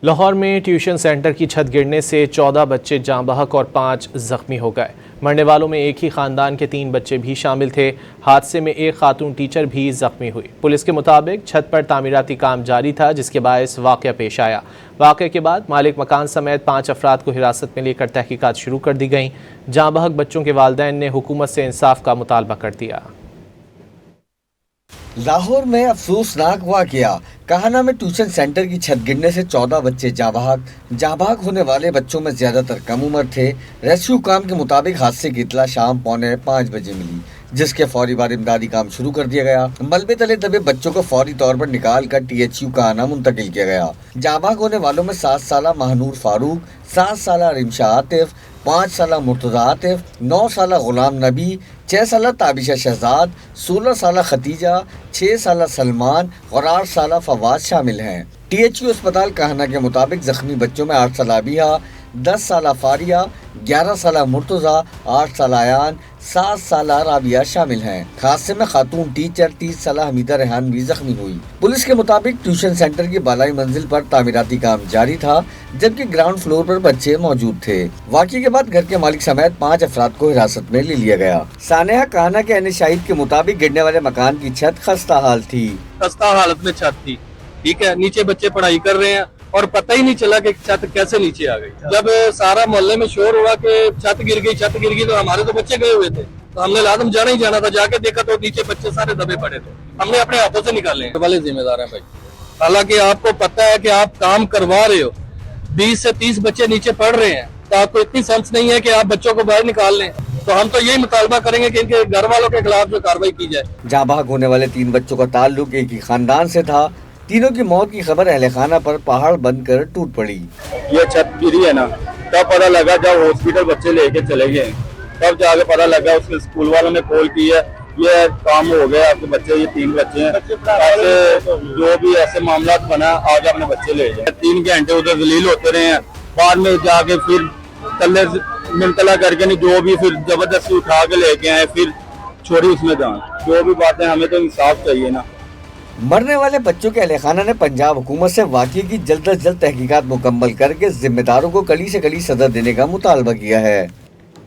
لاہور میں tuition centre کی چھت گرنے سے 14 بچے جاں بحق اور 5 زخمی ہو گئے۔ مرنے والوں میں ایک ہی خاندان کے 3 بچے بھی شامل تھے۔ حادثے میں ایک خاتون ٹیچر بھی زخمی ہوئی۔ پولیس کے مطابق چھت پر تعمیراتی کام جاری تھا، جس کے باعث واقعہ پیش آیا۔ واقعے کے بعد مالک مکان سمیت 5 افراد کو حراست میں لے کر تحقیقات شروع کر دی گئیں۔ جاں بحق بچوں کے والدین نے حکومت سے انصاف کا مطالبہ کر دیا۔ لاہور میں افسوسناک واقعہ کہانا میں ٹیوشن سینٹر کی چھت گرنے سے 14 بچے جاں بحق ہونے والے بچوں میں زیادہ تر کم عمر تھے۔ ریسکیو کام کے مطابق حادثے کی اطلاع شام 4:45 بجے ملی، جس کے فوری بعد امدادی کام شروع کر دیا گیا۔ ملبے تلے دبے بچوں کو فوری طور پر نکال کر THU کہانا منتقل کیا گیا۔ جاں بحق ہونے والوں میں 7 سالہ مہنور فاروق، 7 سالہ رمشا عاطف، 5 سالہ مرتضی عاطف، 9 سالہ غلام نبی، 6 سالہ تابشہ شہزاد، 16 سالہ ختیجہ، 6 سالہ سلمان اور 8 سالہ فواد شامل ہیں۔ THU اسپتال کہانا کے مطابق زخمی بچوں میں 8 سالہ ابیہ، 10 سالہ فاریہ، 11 سالہ مرتضی، 8 سالہ ایان، 7 سالہ رابعہ شامل ہیں۔ حادثے میں خاتون ٹیچر 30 سالہ حمیدہ ریحان بھی زخمی ہوئی۔ پولیس کے مطابق ٹیوشن سینٹر کی بالائی منزل پر تعمیراتی کام جاری تھا، جبکہ گراؤنڈ فلور پر بچے موجود تھے۔ واقعے کے بعد گھر کے مالک سمیت 5 افراد کو حراست میں لے لیا گیا۔ سانحہ کہانا کے عین شاہد کے مطابق گرنے والے مکان کی چھت خستہ حال تھی۔ خستہ حالت میں چھت تھی، ٹھیک ہے، نیچے بچے پڑھائی کر رہے ہیں اور پتہ ہی نہیں چلا کہ چھت کیسے نیچے آ گئی۔ جب سارا محلے میں شور ہوا کہ چھت گر گئی تو ہمارے تو بچے گئے ہوئے تھے، تو ہم نے لازم جانا ہی جانا تھا۔ جا کے دیکھا تو نیچے بچے سارے دبے پڑے تھے، ہم نے اپنے ہاتھوں سے نکالے ہیں۔ والے ذمہ دار ہیں بھائی، حالانکہ آپ کو پتہ ہے کہ آپ کام کروا رہے ہو، 20 سے 30 بچے نیچے پڑھ رہے ہیں، تو آپ کو اتنی سینس نہیں ہے کہ آپ بچوں کو باہر نکال لیں۔ تو ہم تو یہی مطالبہ کریں گے کہ ان کے گھر والوں کے خلاف جو کارروائی کی جائے۔ جاں بحق ہونے والے 3 بچوں کا تعلق ایک ہی خاندان سے تھا۔ تینوں کی موت کی خبر اہل خانہ پر پہاڑ بن کر ٹوٹ پڑی۔ یہ چھت گری ہے نا، تب پتہ لگا جب ہاسپٹل بچے لے کے چلے گئے، تب جا کے پتہ لگا، اس کے اسکول والوں نے کال کی ہے، یہ کام ہو گیا، آپ کے بچے، یہ 3 بچے ہیں، ایسے جو بھی ایسے معاملات بنا آج اپنے بچے لے جائیں۔ 3 گھنٹے ادھر ذلیل ہوتے رہے ہیں، بعد میں جا کے پھر تلے منتلا کر کے نہیں، جو بھی پھر زبردستی اٹھا کے لے کے آئے، پھر چھوڑی اس میں جان۔ جو بھی باتیں، ہمیں تو انصاف چاہیے نا۔ مرنے والے بچوں کے اہل خانہ نے پنجاب حکومت سے واقعے کی جلد از جلد تحقیقات مکمل کر کے ذمہ داروں کو کڑی سے کڑی سزا دینے کا مطالبہ کیا ہے۔